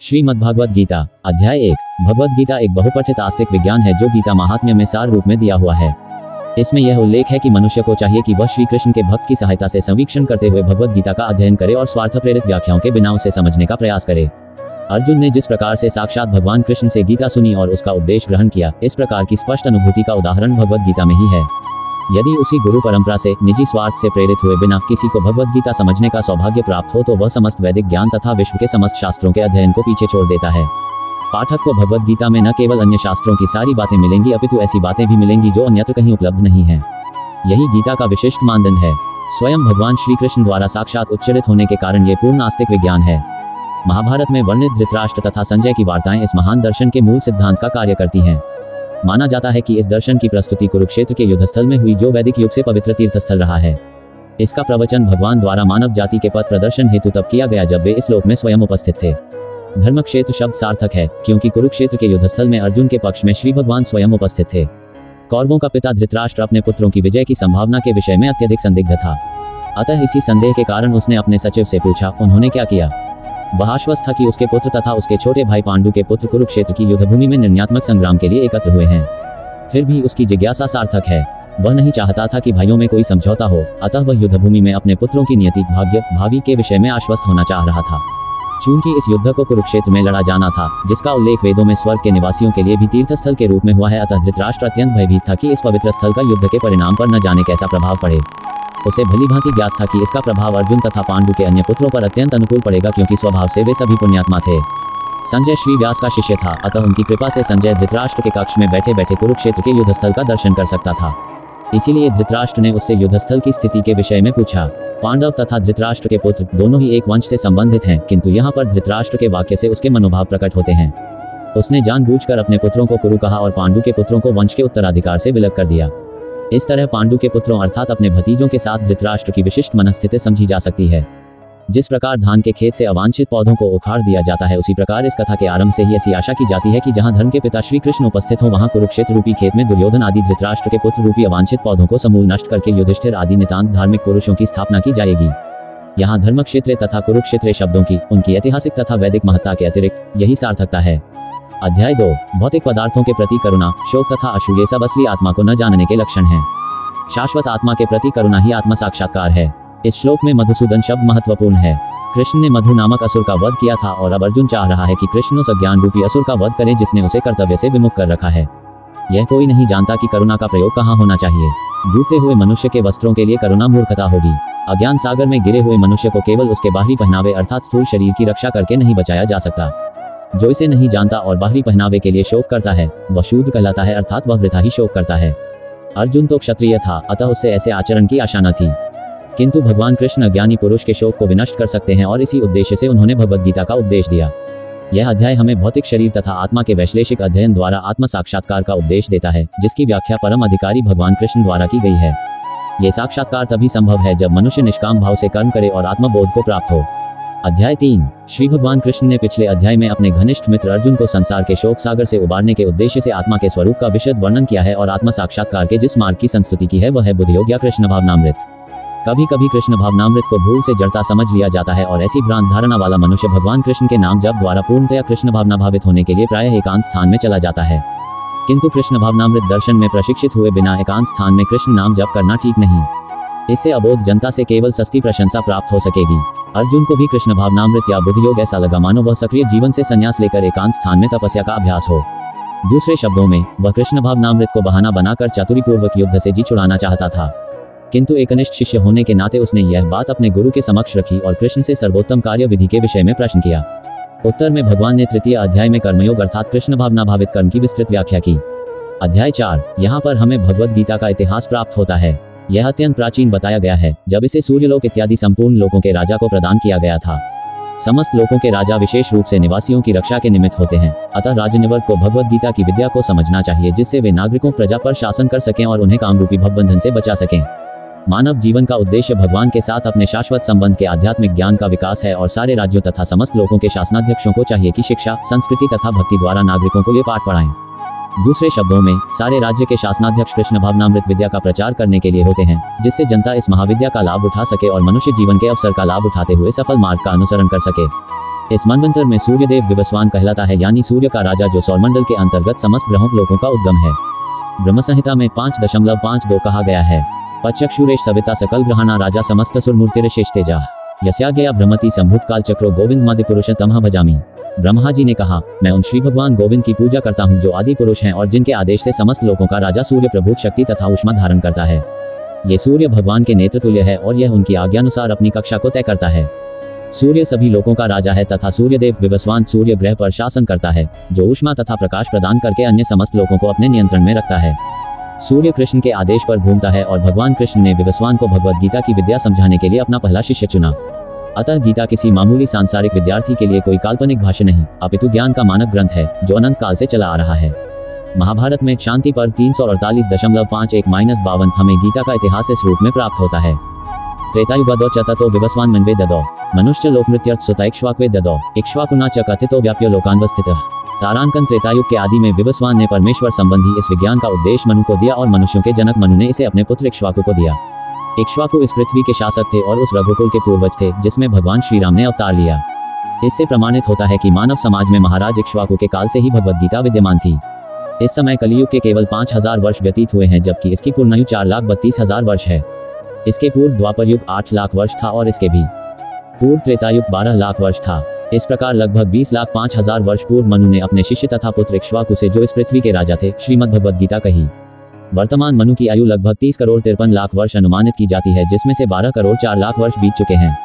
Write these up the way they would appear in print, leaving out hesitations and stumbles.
श्रीमद्भागवत गीता अध्याय 1। भगवद गीता एक बहुपठित आस्तिक विज्ञान है जो गीता महात्म्य में सार रूप में दिया हुआ है। इसमें यह उल्लेख है कि मनुष्य को चाहिए कि वह श्री कृष्ण के भक्त की सहायता से संवीक्षण करते हुए भगवद गीता का अध्ययन करे और स्वार्थ प्रेरित व्याख्याओं के बिना उसे समझने का प्रयास करे। अर्जुन ने जिस प्रकार से साक्षात भगवान कृष्ण से गीता सुनी और उसका उपदेश ग्रहण किया, इस प्रकार की स्पष्ट अनुभूति का उदाहरण भगवद गीता में ही है। यदि उसी गुरु परंपरा से निजी स्वार्थ से प्रेरित हुए बिना किसी को भगवद गीता समझने का सौभाग्य प्राप्त हो तो वह समस्त वैदिक ज्ञान तथा विश्व के समस्त शास्त्रों के अध्ययन को पीछे छोड़ देता है। पाठक को भगवद गीता में न केवल अन्य शास्त्रों की सारी बातें मिलेंगी अपितु ऐसी बातें भी मिलेंगी जो अन्यत्र कहीं उपलब्ध नहीं है। यही गीता का विशिष्ट मानदंड है। स्वयं भगवान श्री कृष्ण द्वारा साक्षात उच्चरित होने के कारण ये पूर्ण आस्तिक विज्ञान है। महाभारत में वर्णित धृतराष्ट्र तथा संजय की वार्ताएं इस महान दर्शन के मूल सिद्धांत का कार्य करती हैं। माना जाता है कि इस दर्शन की प्रस्तुति कुरुक्षेत्र के युद्धस्थल में हुई जो वैदिक युग से पवित्र तीर्थस्थल रहा है। इसका प्रवचन भगवान द्वारा मानव जाति के पथ प्रदर्शन हेतु तब किया गया जब वे इस लोक में स्वयं उपस्थित थे। धर्मक्षेत्र शब्द सार्थक है क्योंकि कुरुक्षेत्र के युद्धस्थल में अर्जुन के पक्ष में श्री भगवान स्वयं उपस्थित थे। कौरवों का पिता धृतराष्ट्र अपने पुत्रों की विजय की संभावना के विषय में अत्यधिक संदिग्ध था। अतः इसी संदेह के कारण उसने अपने सचिव से पूछा, उन्होंने क्या किया? वह आश्वस्त था कि उसके पुत्र तथा उसके छोटे भाई पांडु के पुत्र कुरुक्षेत्र की युद्धभूमि में निर्णयात्मक संग्राम के लिए एकत्र हुए हैं। फिर भी उसकी जिज्ञासा सार्थक है। वह नहीं चाहता था कि भाइयों में कोई समझौता हो, अतः वह युद्धभूमि में अपने पुत्रों की नियति, भाग्य, भावी के विषय में आश्वस्त होना चाह रहा था। चूंकि इस युद्ध को कुरुक्षेत्र में लड़ा जाना था, जिसका उल्लेख वेदों में स्वर्ग के निवासियों के लिए भी तीर्थस्थल के रूप में हुआ है, अतः धृतराष्ट्र अत्यंत भयभीत था कि इस पवित्र स्थल का युद्ध के परिणाम पर न जाने कैसा प्रभाव पड़े। उसे भलीभांति ज्ञात था कि इसका प्रभाव अर्जुन तथा पांडु के अन्य पुत्रों पर अत्यंत अनुकूल पड़ेगा क्योंकि स्वभाव से वे सभी पुण्यात्मा थे। संजय श्री व्यास का शिष्य था, अतः उनकी कृपा से संजय धृतराष्ट्र के कक्ष में बैठे बैठे कुरुक्षेत्र के युद्धस्थल का दर्शन कर सकता था। इसीलिए धृतराष्ट्र ने उससे युद्धस्थल की स्थिति के विषय में पूछा। पांडव तथा धृतराष्ट्र के पुत्र दोनों ही एक वंश से संबंधित हैं, किंतु यहाँ पर धृतराष्ट्र के वाक्य से उसके मनोभाव प्रकट होते हैं। उसने जानबूझकर अपने पुत्रों को कुरु कहा और पांडु के पुत्रों को वंश के उत्तराधिकार से विलग कर दिया। इस तरह पांडु के पुत्रों अर्थात अपने भतीजों के साथ धृतराष्ट्र की विशिष्ट मनस्थिति समझी जा सकती है। जिस प्रकार धान के खेत से अवांछित पौधों को उखाड़ दिया जाता है, उसी प्रकार इस कथा के आरंभ से ही ऐसी आशा की जाती है कि जहां धर्म के पिता श्री कृष्ण उपस्थित हो वहां कुरुक्षेत्र रूपी खेत में दुर्योधन आदि धृतराष्ट्र के पुत्र रूपी अवांछित पौधों को समूल नष्ट करके युधिष्ठिर आदि नितांत धार्मिक पुरुषों की स्थापना की जाएगी। यहाँ धर्मक्षेत्र तथा कुरुक्षेत्र शब्दों की उनकी ऐतिहासिक तथा वैदिक महत्ता के अतिरिक्त यही सार्थकता है। अध्याय 2। भौतिक पदार्थों के प्रति करुणा, शोक तथा अश्रु ये सब असली आत्मा को न जानने के लक्षण हैं। शाश्वत आत्मा के प्रति करुणा ही आत्म साक्षात्कार है। इस श्लोक में मधुसूदन शब्द महत्वपूर्ण है। कृष्ण ने मधु नामक असुर का वध किया था और अब अर्जुन चाह रहा है कि कृष्ण उस अज्ञान रूपी असुर का वध करे जिसने उसे कर्तव्य से विमुख कर रखा है। यह कोई नहीं जानता कि करुणा का प्रयोग कहाँ होना चाहिए। डूबते हुए मनुष्य के वस्त्रों के लिए करुणा मूर्खता होगी। अज्ञान सागर में गिरे हुए मनुष्य को केवल उसके बाहरी पहनावे अर्थात स्थूल शरीर की रक्षा करके नहीं बचाया जा सकता। जो इसे नहीं जानता और बाहरी पहनावे के लिए शोक करता है वह शूद्र कहलाता है, अर्थात वह वृथा ही शोक करता है। अर्जुन तो क्षत्रिय था, अतः उससे ऐसे आचरण की आशा न थी, किंतु भगवान कृष्ण अज्ञानी पुरुष के शोक को विनष्ट कर सकते हैं और इसी उद्देश्य से उन्होंने भगवद गीता का उपदेश दिया। यह अध्याय हमें भौतिक शरीर तथा आत्मा के वैश्लेषिक अध्ययन द्वारा आत्म साक्षात्कार का उपदेश देता है, जिसकी व्याख्या परम अधिकारी भगवान कृष्ण द्वारा की गई है। यह साक्षात्कार तभी संभव है जब मनुष्य निष्काम भाव से कर्म करे और आत्मबोध को प्राप्त हो। अध्याय 3। श्री भगवान कृष्ण ने पिछले अध्याय में अपने घनिष्ठ मित्र अर्जुन को संसार के शोक सागर से उबारने के उद्देश्य से आत्मा के स्वरूप का विशद वर्णन किया है और आत्म साक्षात्कार के जिस मार्ग की संस्तुति की है वह है बुद्धियोग या कृष्ण भावनामृत। कभी कभी कृष्ण भावनामृत को भूल से जड़ता समझ लिया जाता है और ऐसी भ्रांत धारणा वाला मनुष्य भगवान कृष्ण के नाम जप द्वारा पूर्णतया कृष्ण भावना भावित होने के लिए प्रायः एकांत स्थान में चला जाता है। किंतु कृष्ण भावनामृत दर्शन में प्रशिक्षित हुए बिना एकांत स्थान में कृष्ण नाम जप करना ठीक नहीं। इससे अबोध जनता से केवल सस्ती प्रशंसा प्राप्त हो सकेगी। अर्जुन को भी कृष्ण भावनामृत या बुद्धियोग ऐसा लगा मानो वह सक्रिय जीवन से संन्यास लेकर एकांत स्थान में तपस्या का अभ्यास हो। दूसरे शब्दों में वह कृष्ण भावनामृत को बहाना बनाकर चातुरीपूर्वक युद्ध से जी छुड़ाना चाहता था। किंतु एकनिष्ठ शिष्य होने के नाते उसने यह बात अपने गुरु के समक्ष रखी और कृष्ण से सर्वोत्तम कार्य विधि के विषय में प्रश्न किया। उत्तर में भगवान ने तृतीय अध्याय में कर्मयोग अर्थात कृष्ण भावना भावित कर्म की विस्तृत व्याख्या की। अध्याय 4। यहाँ पर हमें भगवद गीता का इतिहास प्राप्त होता है। यह अत्यंत प्राचीन बताया गया है, जब इसे सूर्यलोक इत्यादि संपूर्ण लोकों के राजा को प्रदान किया गया था। समस्त लोकों के राजा विशेष रूप से निवासियों की रक्षा के निमित्त होते हैं, अतः राजनिवर्ग को भगवद गीता की विद्या को समझना चाहिए जिससे वे नागरिकों प्रजा पर शासन कर सकें और उन्हें कामरूपी भवबंधन से बचा सकें। मानव जीवन का उद्देश्य भगवान के साथ अपने शाश्वत संबंध के आध्यात्मिक ज्ञान का विकास है और सारे राज्यों तथा समस्त लोगों के शासनाध्यक्षों को चाहिए कि शिक्षा, संस्कृति तथा भक्ति द्वारा नागरिकों को ये पाठ पढ़ाएं। दूसरे शब्दों में सारे राज्य के शासनाध्यक्ष कृष्ण भावनामृत विद्या का प्रचार करने के लिए होते हैं, जिससे जनता इस महाविद्या का लाभ उठा सके और मनुष्य जीवन के अवसर का लाभ उठाते हुए सफल मार्ग का अनुसरण कर सके। इस मनवंतर में सूर्यदेव विवस्वान कहलाता है, यानी सूर्य का राजा, जो सौरमंडल के अंतर्गत समस्त ग्रहों लोकों का उद्गम है। ब्रह्म संहिता में 5.52 कहा गया है, पच्चक्षुरेश सविता सकल ग्रहाणा राजा समस्त सुरमूर्तिरेशेष तेजा यस्याज्ञया भ्रमति संभूत काल चक्रो गोविंद मध्य पुरुषोत्तम भजामि। ब्रह्मा जी ने कहा, मैं उन श्री भगवान गोविंद की पूजा करता हूँ जो आदि पुरुष हैं और जिनके आदेश से समस्त लोकों का राजा सूर्य प्रभुत शक्ति तथा ऊष्मा धारण करता है। ये सूर्य भगवान के नेत्र तुल्य है और यह उनकी आज्ञानुसार अपनी कक्षा को तय करता है। सूर्य सभी लोकों का राजा है तथा सूर्यदेव विवस्वान सूर्य ग्रह पर शासन करता है, जो ऊष्मा तथा प्रकाश प्रदान करके अन्य समस्त लोकों को अपने नियंत्रण में रखता है। सूर्य कृष्ण के आदेश पर घूमता है और भगवान कृष्ण ने विवस्वान को भगवद गीता की विद्या समझाने के लिए अपना पहला शिष्य चुना। अतः गीता किसी मामूली सांसारिक विद्यार्थी के लिए कोई काल्पनिक भाष्य नहीं, अपितु ज्ञान का मानक ग्रंथ है जो अनंत काल से चला आ रहा है। महाभारत में शांति पर्व 348.51 हमें गीता का इतिहास इस रूप में प्राप्त होता है। त्रेतायुगादो च ततो विवस्वान मनवे ददो मनुष्य लोक नृत्यर्थ सुता इक्ष्वाक्वे ददो इक्ष्वाकुना च कथितो व्याप्य लोकान्वस्थितः। तारांकन त्रेतायुग के आदि में विवस्वान ने परमेश्वर संबंधी इस विज्ञान का उपदेश मनु को दिया और मनुष्यों के जनक मनु ने इसे अपने पुत्र इक्ष्वाकु को दिया। इक्ष्वाकु इस पृथ्वी के शासक थे और उस रघुकुल के पूर्वज थे जिसमें भगवान श्री राम ने अवतार लिया। इससे प्रमाणित होता है कि मानव समाज में महाराज इक्ष्वाकु के काल से ही भगवद गीता विद्यमान थी। इस समय कलियुग के केवल 5000 वर्ष व्यतीत हुए हैं, जबकि इसकी पूर्णायु 4,32,000 वर्ष है। इसके पूर्व द्वापर युग 8 लाख वर्ष था और इसके भी पूर्व त्रेतायुग 12 लाख वर्ष था। इस प्रकार लगभग 20,05,000 वर्ष पूर्व मनु ने अपने शिष्य तथा पुत्र इक्ष्वाकु से, जो इस पृथ्वी के राजा थे, श्रीमद् भगवद गीता कही। वर्तमान मनु की आयु लगभग 30 करोड़ 53 लाख वर्ष अनुमानित की जाती है, जिसमें से 12 करोड़ 4 लाख वर्ष बीत चुके हैं।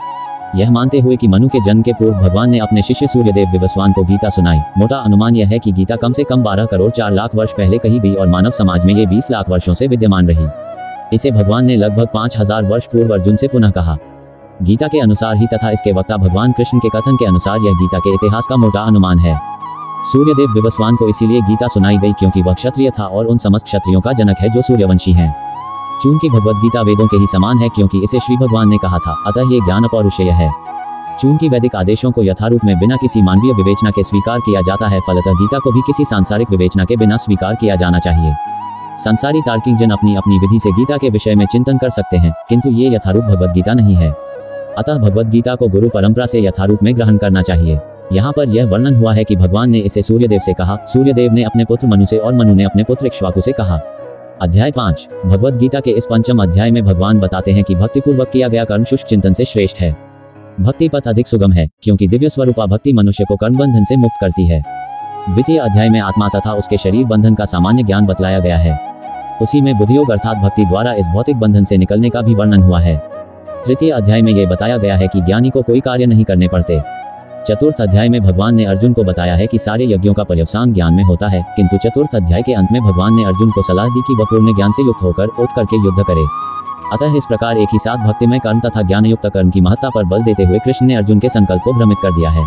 यह मानते हुए कि मनु के जन्म के पूर्व भगवान ने अपने शिष्य सूर्यदेव विवस्वान को गीता सुनाई, मोटा अनुमान यह है कि गीता कम से कम 12 करोड़ 4 लाख वर्ष पहले कही गई और मानव समाज में ये 20 लाख वर्षों से विद्यमान रही। इसे भगवान ने लगभग 5000 वर्ष पूर्व अर्जुन से पुनः कहा। गीता के अनुसार ही तथा इसके वक्ता भगवान कृष्ण के कथन के अनुसार यह गीता के इतिहास का मोटा अनुमान है। सूर्यदेव विवस्वान को इसीलिए गीता सुनाई गई क्योंकि वह क्षत्रिय था और उन समस्त क्षत्रियों का जनक है जो सूर्यवंशी हैं। चूंकि भगवद गीता वेदों के ही समान है क्योंकि इसे श्री भगवान ने कहा था, अतः ये ज्ञान अपौरुषेय है। चूंकि वैदिक आदेशों को यथारूप में बिना किसी मानवीय विवेचना के स्वीकार किया जाता है, फलतः गीता को भी किसी सांसारिक विवेचना के बिना स्वीकार किया जाना चाहिए। संसारी तार्किक जन अपनी अपनी विधि से गीता के विषय में चिंतन कर सकते हैं, किंतु ये यथारूप भगवद गीता नहीं है। अतः भगवद गीता को गुरु परंपरा से यथारूप में ग्रहण करना चाहिए। यहाँ पर यह वर्णन हुआ है कि भगवान ने इसे सूर्यदेव से कहा, सूर्यदेव ने अपने पुत्र मनु से और मनु ने अपने पुत्र इक्ष्वाकु से कहा। अध्याय 5 भगवद गीता के इस पंचम अध्याय में भगवान बताते हैं कि भक्तिपूर्वक किया गया कर्म शुष्क चिंतन से श्रेष्ठ है। भक्ति पथ अधिक सुगम है क्योंकि दिव्य स्वरूपा भक्ति मनुष्य को कर्म बंधन से मुक्त करती है। द्वितीय अध्याय में आत्मा तथा उसके शरीर बंधन का सामान्य ज्ञान बतलाया गया है। उसी में बुद्धियोग अर्थात भक्ति द्वारा इस भौतिक बंधन से निकलने का भी वर्णन हुआ है। तृतीय अध्याय में यह बताया गया है कि ज्ञानी को कोई कार्य नहीं करने पड़ते। चतुर्थ अध्याय में भगवान ने अर्जुन को बताया है कि सारे यज्ञों का पर्यवसान ज्ञान में होता है, किंतु चतुर्थ अध्याय के अंत में भगवान ने अर्जुन को सलाह दी कि वह पूर्ण ज्ञान से युक्त होकर उठ करके युद्ध करे। अतः इस प्रकार एक ही साथ भक्तिमय कर्म तथा ज्ञानयुक्त कर्म की महत्ता पर बल देते हुए कृष्ण ने अर्जुन के संकल्प को भ्रमित कर दिया है।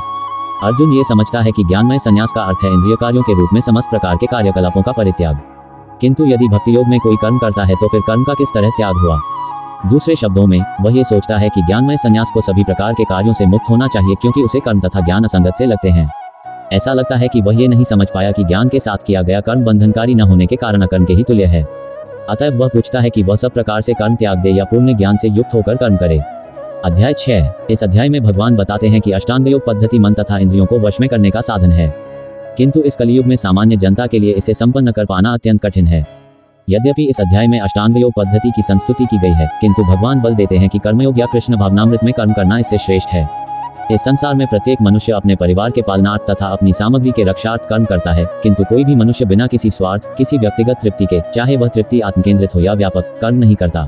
अर्जुन ये समझता है कि ज्ञानमय संन्यास का अर्थ है इंद्रिय कार्यों के रूप में समस्त प्रकार के कार्यकलापों का परित्याग, किंतु यदि भक्ति योग में कोई कर्म करता है तो फिर कर्म का किस तरह त्याग हुआ। दूसरे शब्दों में वह ये सोचता है कि ज्ञानमय संन्यास को सभी प्रकार के कार्यों से मुक्त होना चाहिए क्योंकि उसे कर्म तथा ज्ञान असंगत से लगते हैं। ऐसा लगता है कि वह ये नहीं समझ पाया कि ज्ञान के साथ किया गया कर्म बंधनकारी न होने के कारण अकर्म के ही तुल्य है। अतः वह पूछता है कि वह सब प्रकार से कर्म त्याग दे या पूर्ण ज्ञान से युक्त होकर कर्म करे। अध्याय 6 इस अध्याय में भगवान बताते हैं कि अष्टांग योग पद्धति मन तथा इंद्रियों को वश में करने का साधन है, किंतु इस कलियुग में सामान्य जनता के लिए इसे संपन्न कर पाना अत्यंत कठिन है। यद्यपि इस अध्याय में अष्टांग योग पद्धति की संस्तुति की गई है, किंतु भगवान बल देते हैं कि कर्मयोग या कृष्ण भावनामृत में कर्म करना इससे श्रेष्ठ है। इस संसार में प्रत्येक मनुष्य अपने परिवार के पालनार्थ तथा अपनी सामग्री के रक्षार्थ कर्म करता है, किंतु कोई भी मनुष्य बिना किसी स्वार्थ, किसी व्यक्तिगत तृप्ति के, चाहे वह तृप्ति आत्मकेंद्रित हो या व्यापक, कर्म नहीं करता।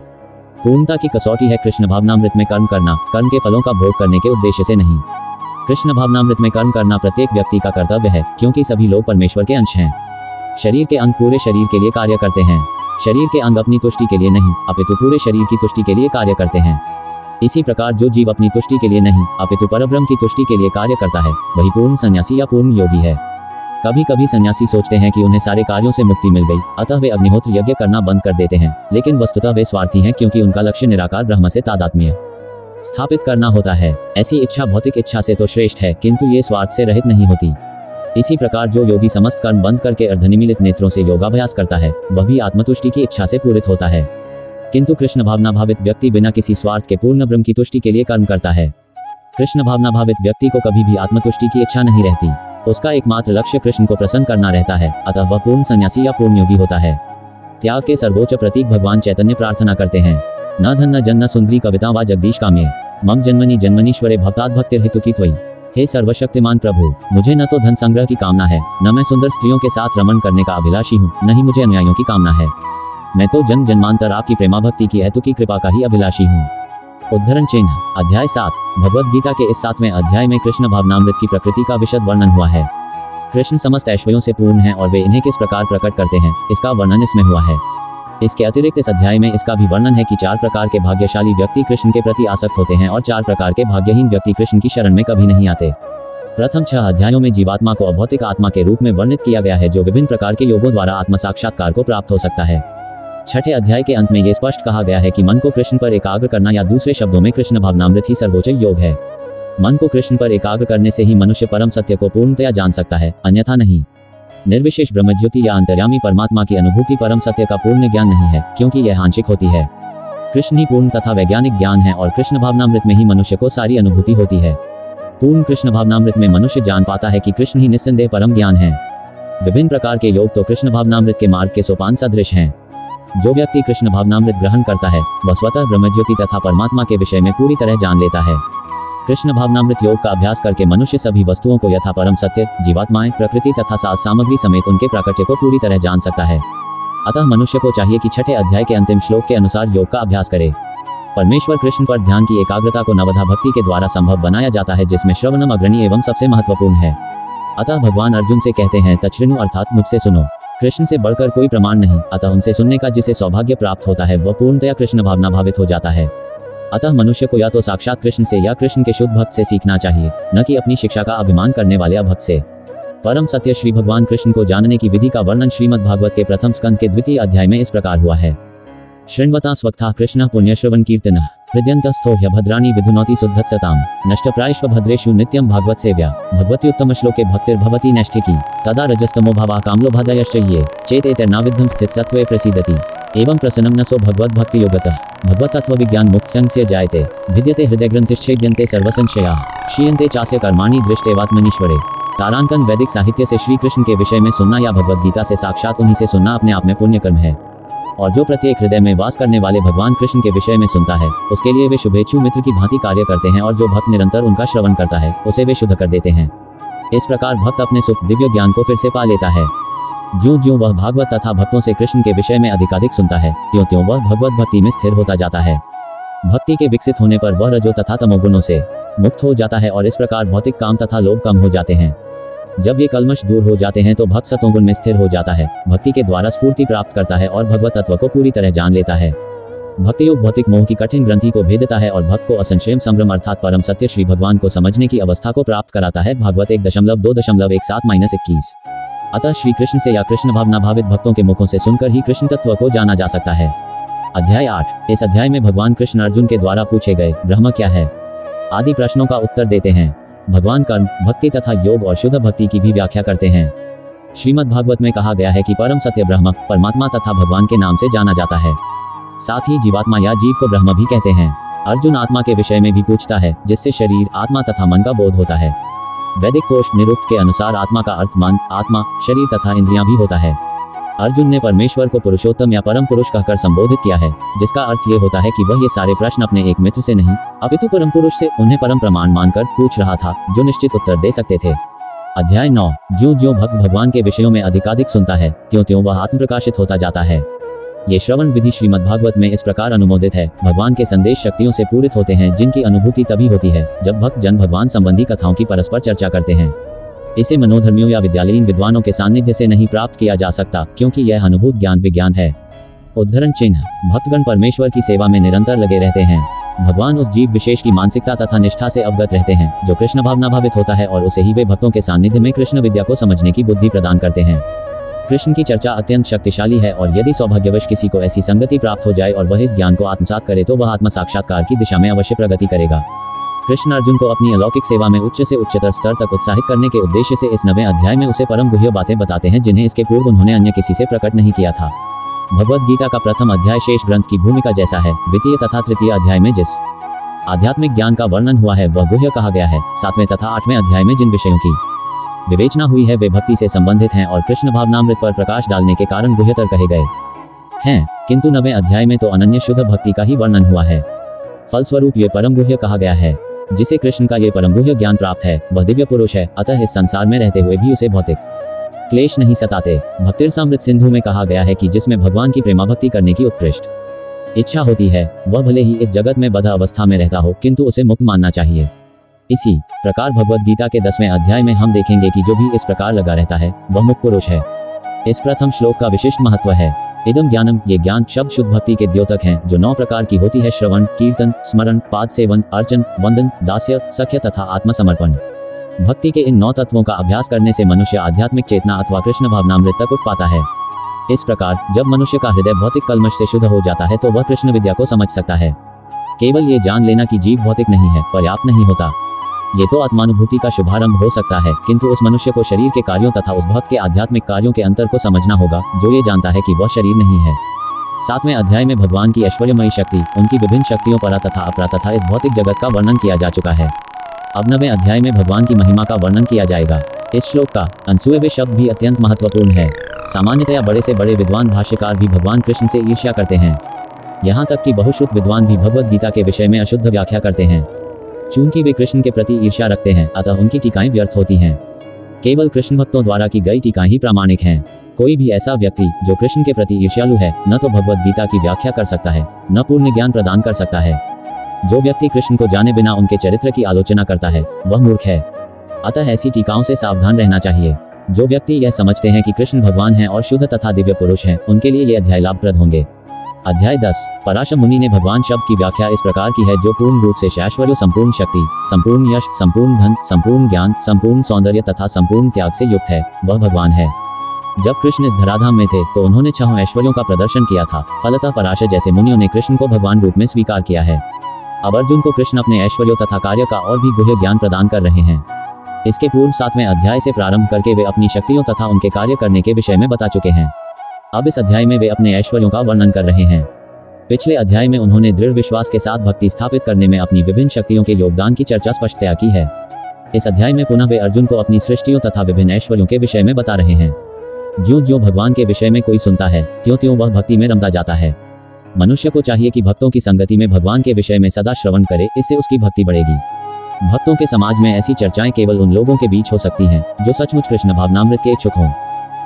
पूर्णता की कसौटी है कृष्ण भावनामृत में कर्म करना, कर्म के फलों का भोग करने के उद्देश्य से नहीं। कृष्ण भावनामृत में कर्म करना प्रत्येक व्यक्ति का कर्तव्य है, क्योंकि सभी लोग परमेश्वर के अंश हैं। शरीर के अंग पूरे शरीर के लिए कार्य करते हैं। शरीर के अंग अपनी तुष्टि के लिए नहीं, अपितु पूरे शरीर की तुष्टि के लिए कार्य करते हैं। इसी प्रकार जो जीव अपनी तुष्टि के लिए नहीं, अपितु परब्रह्म की तुष्टि के लिए कार्य करता है, वही पूर्ण सन्यासी या पूर्ण योगी है। कभी कभी सन्यासी सोचते हैं कि उन्हें सारे कार्यों से मुक्ति मिल गई, अतः वे अग्निहोत्र यज्ञ करना बंद कर देते हैं, लेकिन वस्तुतः वे स्वार्थी हैं क्योंकि उनका लक्ष्य निराकार ब्रह्म से तादात्म्य स्थापित करना होता है। ऐसी इच्छा भौतिक इच्छा से तो श्रेष्ठ है, किंतु ये स्वार्थ से रहित नहीं होती। इसी प्रकार जो योगी समस्त कर्म बंद करके अर्धनिमीलित नेत्रों से योगाभ्यास करता है, वह भी आत्मतुष्टि की इच्छा से पूरित होता है, किंतु कृष्ण भावना भावित व्यक्ति बिना किसी स्वार्थ के पूर्ण ब्रह्म की तुष्टि के लिए कर्म करता है। कृष्ण भावना भावित व्यक्ति को कभी भी आत्मतुष्टि की इच्छा नहीं रहती। उसका एकमात्र लक्ष्य कृष्ण को प्रसन्न करना रहता है, अतः वह पूर्ण सन्यासी या पूर्ण योगी होता है। त्याग के सर्वोच्च प्रतीक भगवान चैतन्य प्रार्थना करते हैं, न धन न जन न सुंदरी कविता व जगदीश काम्ये, मम जन्मनि जन्मनीश्वरे भवताद भक्तिर्हितु त्वयि। हे सर्वशक्तिमान प्रभु, मुझे न तो धन संग्रह की कामना है, न मैं सुंदर स्त्रियों के साथ रमण करने का अभिलाषी हूँ, न ही मुझे अनुयायियों की कामना है। मैं तो जन्म जन्मांतर आपकी प्रेमा भक्ति की हेतु की कृपा का ही अभिलाषी हूँ। उद्धरण चिन्ह। अध्याय 7। भगवद गीता के इस 7वें अध्याय में कृष्ण भावनामृत की प्रकृति का विशद वर्णन हुआ है। कृष्ण समस्त ऐश्वर्यों से पूर्ण हैं और वे इन्हें किस प्रकार प्रकट करते हैं, इसका वर्णन इसमें हुआ है। इसके अतिरिक्त इस अध्याय में इसका भी वर्णन है कि 4 प्रकार के भाग्यशाली व्यक्ति कृष्ण के प्रति आसक्त होते हैं और 4 प्रकार के भाग्यहीन व्यक्ति कृष्ण की शरण में कभी नहीं आते। प्रथम 6 अध्यायों में जीवात्मा को अभौतिक आत्मा के रूप में वर्णित किया गया है, जो विभिन्न प्रकार के योगों द्वारा आत्म साक्षात्कार को प्राप्त हो सकता है। 6ठे अध्याय के अंत में यह स्पष्ट कहा गया है कि मन को कृष्ण पर एकाग्र करना, या दूसरे शब्दों में कृष्ण भावनामृत ही सर्वोच्च योग है। मन को कृष्ण पर एकाग्र करने से ही मनुष्य परम सत्य को पूर्णतया जान सकता है, अन्यथा नहीं। निर्विशेष ब्रह्मज्योति या अंतर्यामी परमात्मा की अनुभूति परम सत्य का पूर्ण ज्ञान नहीं है, क्योंकि यह आंशिक होती है। कृष्ण ही पूर्ण तथा वैज्ञानिक ज्ञान है और कृष्ण भावनामृत में ही मनुष्य को सारी अनुभूति होती है। पूर्ण कृष्ण भावनामृत में मनुष्य जान पाता है कि कृष्ण ही निस्संदेह परम ज्ञान है। विभिन्न प्रकार के योग तो कृष्ण भावनामृत के मार्ग के सोपान सदृश हैं। जो व्यक्ति कृष्ण भावनामृत ग्रहण करता है वह स्वतः ब्रह्मज्योति तथा परमात्मा के विषय में पूरी तरह जान लेता है। कृष्ण भावनामृत योग का अभ्यास करके मनुष्य सभी वस्तुओं को यथा परम सत्य, जीवात्माएं, प्रकृति तथा साज सामग्री समेत उनके प्राकट्य को पूरी तरह जान सकता है। अतः मनुष्य को चाहिए कि 6ठे अध्याय के अंतिम श्लोक के अनुसार योग का अभ्यास करे। परमेश्वर कृष्ण पर ध्यान की एकाग्रता को नवधा भक्ति के द्वारा संभव बनाया जाता है, जिसमें श्रवणम अग्रणी एवं सबसे महत्वपूर्ण है। अतः भगवान अर्जुन से कहते हैं, तच्छृणु अर्थात मुझसे सुनो। कृष्ण से बढ़कर कोई प्रमाण नहीं, अतः उनसे सुनने का जिसे सौभाग्य प्राप्त होता है वह पूर्णतया कृष्ण भावना भावित हो जाता है। अतः मनुष्य को या तो साक्षात कृष्ण से या कृष्ण के शुद्ध भक्त से सीखना चाहिए, न कि अपनी शिक्षा का अभिमान करने वाले अभक्त से। परम सत्य श्री भगवान कृष्ण को जानने की विधि का वर्णन श्रीमद् भागवत के प्रथम स्कंद के 2वें अध्याय में इस प्रकार हुआ है। शृण्वता स्वक्था कृष्ण पुण्यश्रवण कीर्तन हृदयंतस्थो ह्यभद्राणि विधुनोति शुद्धत्सताम नष्टप्रायश्व भद्रेषु नित्यं भागवत सेव्या भगवत्युत्तम श्लोके भक्तिर्भवति नैष्ठिकी तदा रजस्तमो भावा कामलोभादयश्च ये चेतेतर्नाविद्धं स्थित सत्त्वे प्रसीदति एवं प्रसन्नं न सो भगवत भक्ति योगतः भगवत तत्व विज्ञान मुक्त संग से जायते भिद्यते हृदय ग्रंथिश्छेद्यन्ते सर्वसंशयाः क्षीयन्ते चास्य कर्माणि दृष्टेवात्मनीश्वरे। तारांकन। वैदिक साहित्य से श्री कृष्ण के विषय में सुनना या भगवत गीता से साक्षात उन्हीं से सुनना अपने आप में पुण्य कर्म है, और जो प्रत्येक हृदय में वास करने वाले भगवान कृष्ण के विषय में सुनता है उसके लिए वे शुभेच्छु मित्र की भांति कार्य करते हैं, और जो भक्त निरंतर उनका श्रवण करता है उसे वे शुद्ध कर देते हैं। इस प्रकार भक्त अपने सुख दिव्य ज्ञान को फिर से पा लेता है। ज्यों ज्यों वह भागवत तथा भक्तों से कृष्ण के विषय में अधिकाधिक सुनता है, त्यों त्यों वह भगवत भक्ति में स्थिर होता जाता है। भक्ति के विकसित होने पर वह रजो तथा तमोगुणों से मुक्त हो जाता है और इस प्रकार भौतिक काम तथा लोभ कम हो जाते हैं। जब ये कल्मश दूर हो जाते हैं तो भक्त सतोगुण में स्थिर हो जाता है, भक्ति के द्वारा स्फूर्ति प्राप्त करता है और भगवत तत्व को पूरी तरह जान लेता है। भक्ति योग भौतिक मोह की कठिन ग्रंथि को भेदता है और भक्त को असंशय संभ्रम अर्थात परम सत्य श्री भगवान को समझने की अवस्था को प्राप्त कराता है। भागवत 1.2.17-21। अतः श्री कृष्ण से या कृष्ण भावना भावित भक्तों के मुखों से सुनकर ही कृष्ण तत्व को जाना जा सकता है। अध्याय 8। इस अध्याय में भगवान कृष्ण अर्जुन के द्वारा पूछे गए ब्रह्म क्या है आदि प्रश्नों का उत्तर देते हैं। भगवान कर्म, भक्ति तथा योग और शुद्ध भक्ति की भी व्याख्या करते हैं। श्रीमद् भागवत में कहा गया है कि परम सत्य ब्रह्म, परमात्मा तथा भगवान के नाम से जाना जाता है। साथ ही जीवात्मा या जीव को ब्रह्म भी कहते हैं। अर्जुन आत्मा के विषय में भी पूछता है, जिससे शरीर, आत्मा तथा मन का बोध होता है। वैदिक कोश निरुक्त के अनुसार आत्मा का अर्थ मन, आत्मा, शरीर तथा इंद्रियां भी होता है। अर्जुन ने परमेश्वर को पुरुषोत्तम या परम पुरुष कहकर संबोधित किया है, जिसका अर्थ ये होता है कि वह ये सारे प्रश्न अपने एक मित्र से नहीं अपितु परम पुरुष से उन्हें परम प्रमाण मानकर पूछ रहा था, जो निश्चित उत्तर दे सकते थे। अध्याय 9। ज्यों ज्यों भक्त भगवान के विषयों में अधिकाधिक सुनता है, त्यों त्यों वह आत्म प्रकाशित होता जाता है। ये श्रवण विधि श्रीमद् भागवत में इस प्रकार अनुमोदित है। भगवान के संदेश शक्तियों से पूरित होते हैं, जिनकी अनुभूति तभी होती है जब भक्त जन भगवान संबंधी कथाओं की परस्पर चर्चा करते हैं। इसे मनोधर्मियों या विद्यालयीन विद्वानों के सानिध्य से नहीं प्राप्त किया जा सकता, क्योंकि यह अनुभूत ज्ञान विज्ञान है। उद्धरण चिन्ह। भक्तगण परमेश्वर की सेवा में निरंतर लगे रहते हैं। भगवान उस जीव विशेष की मानसिकता तथा निष्ठा से अवगत रहते हैं जो कृष्ण भावना भावित होता है, और उसे ही वे भक्तों के सानिध्य में कृष्ण विद्या को समझने की बुद्धि प्रदान करते हैं। कृष्ण की चर्चा अत्यंत शक्तिशाली है, और यदि सौभाग्यवश किसी को ऐसी संगति प्राप्त हो जाए और वह इस ज्ञान को आत्मसात करे तो वह आत्म साक्षात्कार की दिशा में अवश्य प्रगति करेगा। कृष्ण अर्जुन को अपनी अलौकिक सेवा में उच्च से उच्चतर स्तर तक उत्साहित करने के उद्देश्य से इस 9वें अध्याय में उसे परम गुह्य बातें बताते हैं, जिन्हें इसके पूर्व उन्होंने अन्य किसी से प्रकट नहीं किया था। भगवद गीता का प्रथम अध्याय शेष ग्रंथ की भूमिका जैसा है। द्वितीय तथा तृतीय अध्याय में जिस आध्यात्मिक ज्ञान का वर्णन हुआ है वह गुह्य कहा गया है। 7वें तथा 8वें अध्याय में जिन विषयों की विवेचना हुई है वे भक्ति से संबंधित हैं और कृष्ण भावनामृत पर प्रकाश डालने के कारण गुह्यतर कहे गए हैं, किंतु 9वें अध्याय में तो अनन्य शुद्ध भक्ति का ही वर्णन हुआ है। फलस्वरूप ये परम गुह्य कहा गया है। जिसे कृष्ण का ये परम गुह्य ज्ञान प्राप्त है वह दिव्य पुरुष है, अतः इस संसार में रहते हुए भी उसे भौतिक क्लेश नहीं सताते। भक्तिरसामृत सिंधु में कहा गया है कि जिसमें भगवान की प्रेमा भक्ति करने की उत्कृष्ट इच्छा होती है वह भले ही इस जगत में बद्ध अवस्था में रहता हो किंतु उसे मुक्त मानना चाहिए। इसी प्रकार भगवद गीता के 10वें अध्याय में हम देखेंगे कि जो भी इस प्रकार लगा रहता है वह मुक्त पुरुष है। इस प्रथम श्लोक का विशिष्ट महत्व है। इदम ज्ञानम, ये ज्ञान शब्द शुद्ध भक्ति के द्योतक हैं जो 9 प्रकार की होती है: श्रवण, कीर्तन, स्मरण, पाद सेवन, अर्चन, वंदन, दास्य, सख्य तथा आत्मसमर्पण। भक्ति के इन 9 तत्वों का अभ्यास करने से मनुष्य आध्यात्मिक चेतना अथवा कृष्ण भावनामृत तक उठ पाता है। इस प्रकार जब मनुष्य का हृदय भौतिक कल्मश से शुद्ध हो जाता है तो वह कृष्ण विद्या को समझ सकता है। केवल ये जान लेना कि जीव भौतिक नहीं है पर्याप्त नहीं होता। ये तो आत्मानुभूति का शुभारंभ हो सकता है, किंतु उस मनुष्य को शरीर के कार्यों तथा उस भक्त के आध्यात्मिक कार्यों के अंतर को समझना होगा जो ये जानता है कि वह शरीर नहीं है। 7वें अध्याय में भगवान की ऐश्वर्यमयी शक्ति, उनकी विभिन्न शक्तियों परा तथा अपरा तथा इस भौतिक जगत का वर्णन किया जा चुका है। अब 9वें अध्याय में भगवान की महिमा का वर्णन किया जाएगा। इस श्लोक का अनसुएवे शब्द भी अत्यंत महत्वपूर्ण है। सामान्यतया बड़े से बड़े विद्वान भाष्यकार भी भगवान कृष्ण से ईर्ष्या करते हैं। यहाँ तक कि बहुश्रुत विद्वान भी भगवद गीता के विषय में अशुद्ध व्याख्या करते हैं। चूंकि वे कृष्ण के प्रति ईर्ष्या रखते हैं अतः उनकी टीकाएं व्यर्थ होती हैं। केवल कृष्ण भक्तों द्वारा की गई टीकाएं ही प्रामाणिक हैं। कोई भी ऐसा व्यक्ति जो कृष्ण के प्रति ईर्ष्यालु है न तो भगवद गीता की व्याख्या कर सकता है न पूर्ण ज्ञान प्रदान कर सकता है। जो व्यक्ति कृष्ण को जाने बिना उनके चरित्र की आलोचना करता है वह मूर्ख है। अतः ऐसी टीकाओं से सावधान रहना चाहिए। जो व्यक्ति यह समझते हैं कि कृष्ण भगवान हैं और शुद्ध तथा दिव्य पुरुष हैं उनके लिए ये अध्याय लाभप्रद होंगे। अध्याय 10। पराशर मुनि ने भगवान शब्द की व्याख्या इस प्रकार की है: जो पूर्ण रूप से ऐश्वर्य, संपूर्ण शक्ति, संपूर्ण यश, संपूर्ण धन, संपूर्ण ज्ञान, संपूर्ण सौंदर्य तथा संपूर्ण त्याग से युक्त है वह भगवान है। जब कृष्ण इस धराधाम में थे तो उन्होंने 6 ऐश्वर्यों का प्रदर्शन किया था। फलतः पराशर जैसे मुनियों ने कृष्ण को भगवान रूप में स्वीकार किया है। अब अर्जुन को कृष्ण अपने ऐश्वर्यों तथा कार्य का और भी गुह्य ज्ञान प्रदान कर रहे हैं। इसके पूर्व 7वें अध्याय से प्रारंभ करके वे अपनी शक्तियों तथा उनके कार्य करने के विषय में बता चुके हैं। अब इस अध्याय में वे अपने ऐश्वर्यों का वर्णन कर रहे हैं। पिछले अध्याय में उन्होंने दृढ़ विश्वास के साथ भक्ति स्थापित करने में अपनी विभिन्न शक्तियों के योगदान की चर्चा स्पष्टतया की है। इस अध्याय में पुनः वे अर्जुन को अपनी सृष्टियों तथा विभिन्न ऐश्वर्यों के विषय में बता रहे हैं। ज्यों-ज्यों भगवान के विषय में कोई सुनता है त्यों-त्यों वह भक्ति में रमता जाता है। मनुष्य को चाहिए कि भक्तों की संगति में भगवान के विषय में सदा श्रवण करे, इससे उसकी भक्ति बढ़ेगी। भक्तों के समाज में ऐसी चर्चाएं केवल उन लोगों के बीच हो सकती हैं जो सचमुच कृष्ण भावनामृत के इच्छुक हों।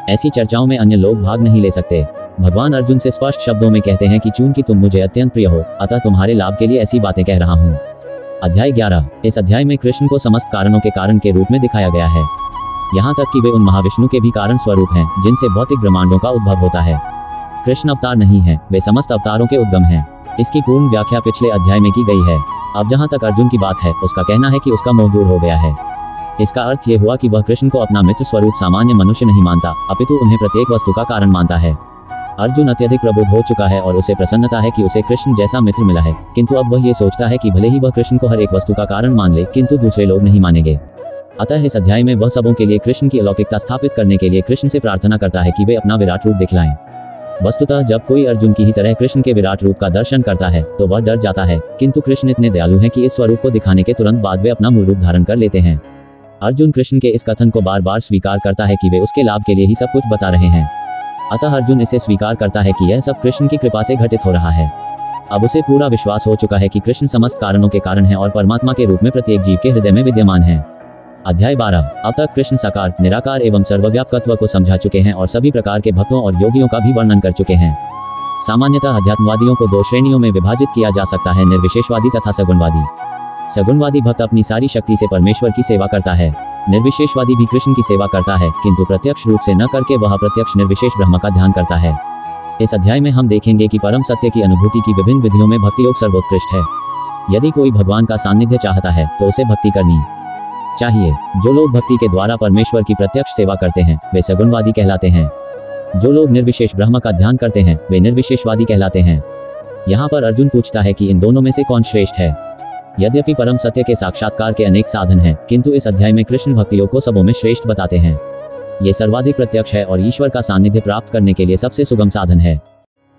ऐसी चर्चाओं में अन्य लोग भाग नहीं ले सकते। भगवान अर्जुन से स्पष्ट शब्दों में कहते हैं कि चूंकि तुम मुझे अत्यंत प्रिय हो अतः तुम्हारे लाभ के लिए ऐसी बातें कह रहा हूँ। अध्याय 11। इस अध्याय में कृष्ण को समस्त कारणों के कारण के रूप में दिखाया गया है। यहाँ तक कि वे उन महाविष्णु के भी कारण स्वरूप हैं जिनसे भौतिक ब्रह्मांडों का उद्भव होता है। कृष्ण अवतार नहीं है, वे समस्त अवतारों के उद्गम हैं। इसकी पूर्ण व्याख्या पिछले अध्याय में की गई है। अब जहाँ तक अर्जुन की बात है उसका कहना है कि उसका मोह दूर हो गया है। इसका अर्थ ये हुआ कि वह कृष्ण को अपना मित्र स्वरूप सामान्य मनुष्य नहीं मानता अपितु उन्हें प्रत्येक वस्तु का कारण मानता है। अर्जुन अत्यधिक प्रबुद्ध हो चुका है और उसे प्रसन्नता है कि उसे कृष्ण जैसा मित्र मिला है, किंतु अब वह ये सोचता है कि भले ही वह कृष्ण को हर एक वस्तु का कारण मान ले किंतु दूसरे लोग नहीं मानेंगे। अतः इस अध्याय में वह सबों के लिए कृष्ण की अलौकिकता स्थापित करने के लिए कृष्ण से प्रार्थना करता है कि वे अपना विराट रूप दिखलाएं। वस्तुतः जब कोई अर्जुन की ही तरह कृष्ण के विराट रूप का दर्शन करता है तो वह डर जाता है, किंतु कृष्ण इतने दयालु हैं कि इस स्वरूप को दिखाने के तुरंत बाद वे अपना मूल रूप धारण कर लेते हैं। अर्जुन कृष्ण के इस कथन को बार बार स्वीकार करता है कि वे उसके लाभ के लिए ही सब कुछ बता रहे हैं। अतः अर्जुन इसे स्वीकार करता है कि यह सब कृष्ण की कृपा से घटित हो रहा है। अब उसे पूरा विश्वास हो चुका है कि कृष्ण समस्त कारणों के कारण हैं और परमात्मा के रूप में प्रत्येक जीव के हृदय में विद्यमान है। अध्याय 12। अब तक कृष्ण साकार, निराकार एवं सर्वव्यापकत्व को समझा चुके हैं और सभी प्रकार के भक्तों और योगियों का भी वर्णन कर चुके हैं। सामान्यतः अध्यात्मवादियों को 2 श्रेणियों में विभाजित किया जा सकता है: निर्विशेषवादी तथा सगुणवादी। सगुणवादी भक्त अपनी सारी शक्ति से परमेश्वर की सेवा करता है। निर्विशेषवादी भी कृष्ण की सेवा करता है, किंतु प्रत्यक्ष रूप से न करके वह प्रत्यक्ष निर्विशेष ब्रह्म का ध्यान करता है। इस अध्याय में हम देखेंगे कि परम सत्य की अनुभूति की विभिन्न विधियों में भक्ति योग सर्वोत्कृष्ट है। यदि कोई भगवान का सानिध्य चाहता है तो उसे भक्ति करनी चाहिए। जो लोग भक्ति के द्वारा परमेश्वर की प्रत्यक्ष सेवा करते हैं वे सगुणवादी कहलाते हैं। जो लोग निर्विशेष ब्रह्म का ध्यान करते हैं वे निर्विशेषवादी कहलाते हैं। यहाँ पर अर्जुन पूछता है कि इन दोनों में से कौन श्रेष्ठ है। यद्यपि परम सत्य के साक्षात्कार के अनेक साधन हैं, किंतु इस अध्याय में कृष्ण भक्ति योग को सबों में श्रेष्ठ बताते हैं। ये सर्वाधिक प्रत्यक्ष है और ईश्वर का सानिध्य प्राप्त करने के लिए सबसे सुगम साधन है।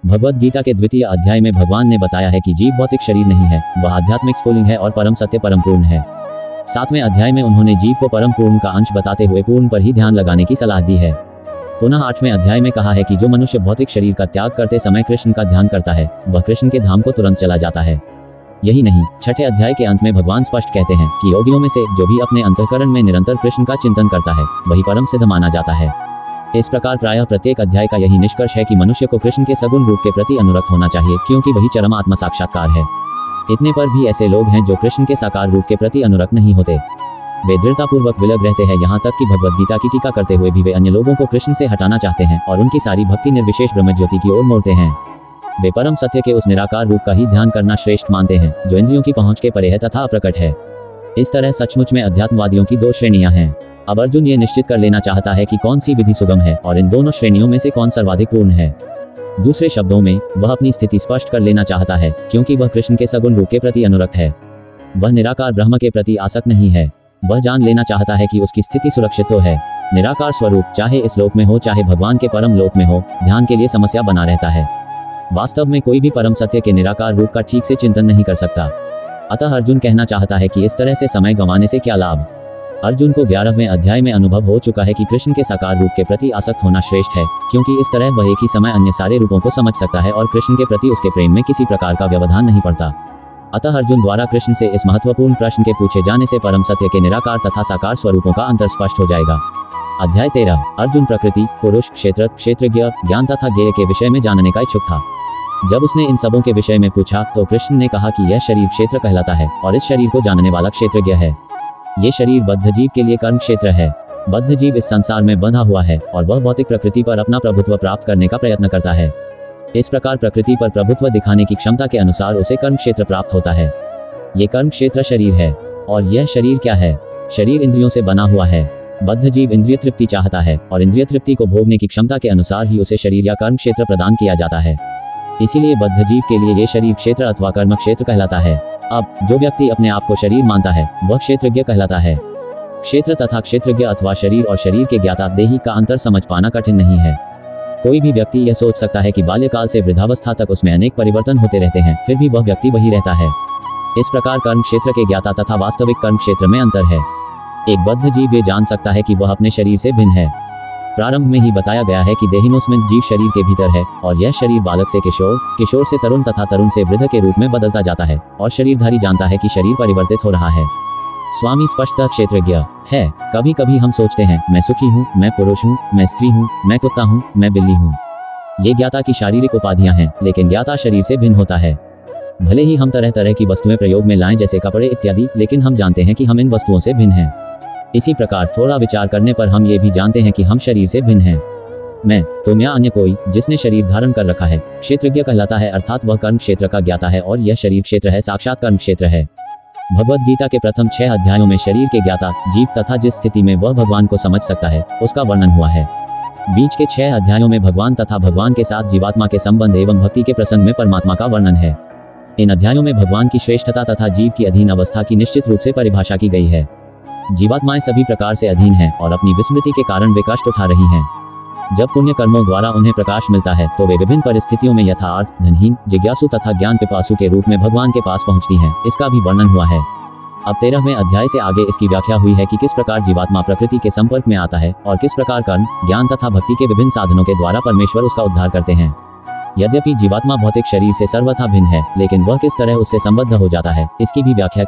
भगवद गीता के द्वितीय अध्याय में भगवान ने बताया है कि जीव भौतिक शरीर नहीं है, वह आध्यात्मिक स्फुलिंग है और परम सत्य परम पूर्ण है। 7वें अध्याय में उन्होंने जीव को परम पूर्ण का अंश बताते हुए पूर्ण पर ही ध्यान लगाने की सलाह दी है। पुनः 8वें अध्याय में कहा है कि जो मनुष्य भौतिक शरीर का त्याग करते समय कृष्ण का ध्यान करता है, वह कृष्ण के धाम को तुरंत चला जाता है। यही नहीं, 6ठे अध्याय के अंत में भगवान स्पष्ट कहते हैं कि योगियों में से जो भी अपने अंतःकरण में निरंतर कृष्ण का चिंतन करता है, वही परम सिद्ध माना जाता है। इस प्रकार प्रायः प्रत्येक अध्याय का यही निष्कर्ष है कि मनुष्य को कृष्ण के सगुण रूप के प्रति अनुरक्त होना चाहिए, क्योंकि वही चरम आत्म साक्षात्कार है। इतने पर भी ऐसे लोग हैं जो कृष्ण के साकार रूप के प्रति अनुरक्त नहीं होते। वे दृढ़तापूर्वक विलग रहते हैं, यहाँ तक कि भगवद गीता की टीका करते हुए भी वे अन्य लोगों को कृष्ण से हटाना चाहते हैं और उनकी सारी भक्ति निर्विशेष ब्रह्म ज्योति की ओर मोड़ते हैं। वे परम सत्य के उस निराकार रूप का ही ध्यान करना श्रेष्ठ मानते हैं, जो इंद्रियों की पहुंच के परे है तथा अप्रकट है। इस तरह सचमुच में अध्यात्मवादियों की 2 श्रेणियां हैं। अब अर्जुन ये निश्चित कर लेना चाहता है कि कौन सी विधि सुगम है और इन दोनों श्रेणियों में से कौन सर्वाधिक पूर्ण है। दूसरे शब्दों में, वह अपनी स्थिति स्पष्ट कर लेना चाहता है, क्योंकि वह कृष्ण के सगुण रूप के प्रति अनुरक्त है। वह निराकार ब्रह्म के प्रति आसक्त नहीं है। वह जान लेना चाहता है कि उसकी स्थिति सुरक्षित तो है। निराकार स्वरूप चाहे इस लोक में हो चाहे भगवान के परम लोक में हो, ध्यान के लिए समस्या बना रहता है। वास्तव में कोई भी परम सत्य के निराकार रूप का ठीक से चिंतन नहीं कर सकता। अतः अर्जुन कहना चाहता है कि इस तरह से समय गंवाने से क्या लाभ। अर्जुन को 11वें अध्याय में अनुभव हो चुका है कि कृष्ण के साकार रूप के प्रति आसक्त होना श्रेष्ठ है, क्योंकि इस तरह वह एक ही समय अन्य सारे रूपों को समझ सकता है और कृष्ण के प्रति उसके प्रेम में किसी प्रकार का व्यवधान नहीं पड़ता। अतः अर्जुन द्वारा कृष्ण से इस महत्वपूर्ण प्रश्न के पूछे जाने से परम सत्य के निराकार तथा साकार स्वरूपों का अंतर स्पष्ट हो जाएगा। अध्याय 13। अर्जुन प्रकृति, पुरुष, क्षेत्र, क्षेत्रज्ञ, ज्ञान तथा ज्ञेय के विषय में जानने का इच्छुक था। जब उसने इन सबों के विषय में पूछा तो कृष्ण ने कहा कि यह शरीर क्षेत्र कहलाता है और इस शरीर को जानने वाला क्षेत्रज्ञ है। ये शरीर बद्ध जीव के लिए कर्म क्षेत्र है। बद्ध जीव इस संसार में बंधा हुआ है और वह भौतिक प्रकृति पर अपना प्रभुत्व प्राप्त करने का प्रयत्न करता है। इस प्रकार प्रकृति पर प्रभुत्व दिखाने की क्षमता के अनुसार उसे कर्म क्षेत्र प्राप्त होता है। ये कर्म क्षेत्र शरीर है। और यह शरीर क्या है? शरीर इंद्रियों से बना हुआ है। बद्ध जीव इंद्रिय तृप्ति चाहता है और इंद्रिय तृप्ति को भोगने की क्षमता के अनुसार ही उसे शरीर या कर्म क्षेत्र प्रदान किया जाता है। इसीलिए बद्ध जीव के लिए ये शरीर क्षेत्र अथवा कर्म क्षेत्र कहलाता है। अब जो व्यक्ति अपने आप को शरीर मानता है, वह क्षेत्रज्ञ कहलाता है। क्षेत्र तथा क्षेत्रज्ञ अथवा शरीर और शरीर के ज्ञाता देही का अंतर समझ पाना कठिन नहीं है। कोई भी व्यक्ति यह सोच सकता है कि बाल्यकाल से वृद्धावस्था तक उसमें अनेक परिवर्तन होते रहते हैं, फिर भी वह व्यक्ति वही रहता है। इस प्रकार कर्म क्षेत्र के ज्ञाता तथा वास्तविक कर्म क्षेत्र में अंतर है। एक बद्ध जीव ये जान सकता है कि वह अपने शरीर से भिन्न है। प्रारंभ में ही बताया गया है कि देहिनोस्मिन जीव शरीर के भीतर है और यह शरीर बालक से किशोर, किशोर से तरुण तथा तरुण से वृद्ध के रूप में बदलता जाता है और शरीरधारी जानता है कि शरीर परिवर्तित हो रहा है। स्वामी स्पष्टतः क्षेत्रज्ञ है। कभी कभी हम सोचते हैं, मैं सुखी हूँ, मैं पुरुष हूँ, मैं स्त्री हूँ, मैं कुत्ता हूँ, मैं बिल्ली हूँ। ये ज्ञाता की शारीरिक उपाधियां हैं, लेकिन ज्ञाता शरीर से भिन्न होता है। भले ही हम तरह तरह की वस्तुएं प्रयोग में लाएं जैसे कपड़े इत्यादि, लेकिन हम जानते हैं कि हम इन वस्तुओं से भिन्न हैं। इसी प्रकार थोड़ा विचार करने पर हम ये भी जानते हैं कि हम शरीर से भिन्न हैं। मैं, तुम या अन्य कोई जिसने शरीर धारण कर रखा है, क्षेत्रज्ञ कहलाता है, अर्थात वह कर्म क्षेत्र का ज्ञाता है और यह शरीर क्षेत्र है, साक्षात कर्म क्षेत्र है। भगवद गीता के प्रथम 6 अध्यायों में शरीर के ज्ञाता जीव तथा जिस स्थिति में वह भगवान को समझ सकता है, उसका वर्णन हुआ है। बीच के 6 अध्यायों में भगवान तथा भगवान के साथ जीवात्मा के संबंध एवं भक्ति के प्रसंग में परमात्मा का वर्णन है। इन अध्यायों में भगवान की श्रेष्ठता तथा जीव की अधीन अवस्था की निश्चित रूप से परिभाषा की गई है। जीवात्माएं सभी प्रकार से अधीन हैं और अपनी विस्मृति के कारण वे कष्ट उठा रही हैं। जब पुण्य कर्मों द्वारा उन्हें प्रकाश मिलता है तो वे विभिन्न परिस्थितियों में यथार्थ, धनहीन, जिज्ञासु तथा ज्ञान पिपासु के रूप में भगवान के पास पहुंचती हैं। इसका भी वर्णन हुआ है। अब 13वें अध्याय से आगे इसकी व्याख्या हुई है कि किस प्रकार जीवात्मा प्रकृति के संपर्क में आता है और किस प्रकार कर्म, ज्ञान तथा भक्ति के विभिन्न साधनों के द्वारा परमेश्वर उसका उद्धार करते हैं। यद्यपि जीवात्मा भौतिक शरीर से सर्वथा भिन्न है, लेकिन वह किस तरह उससे संबद्ध हो जाता है, इसकी भी व्याख्या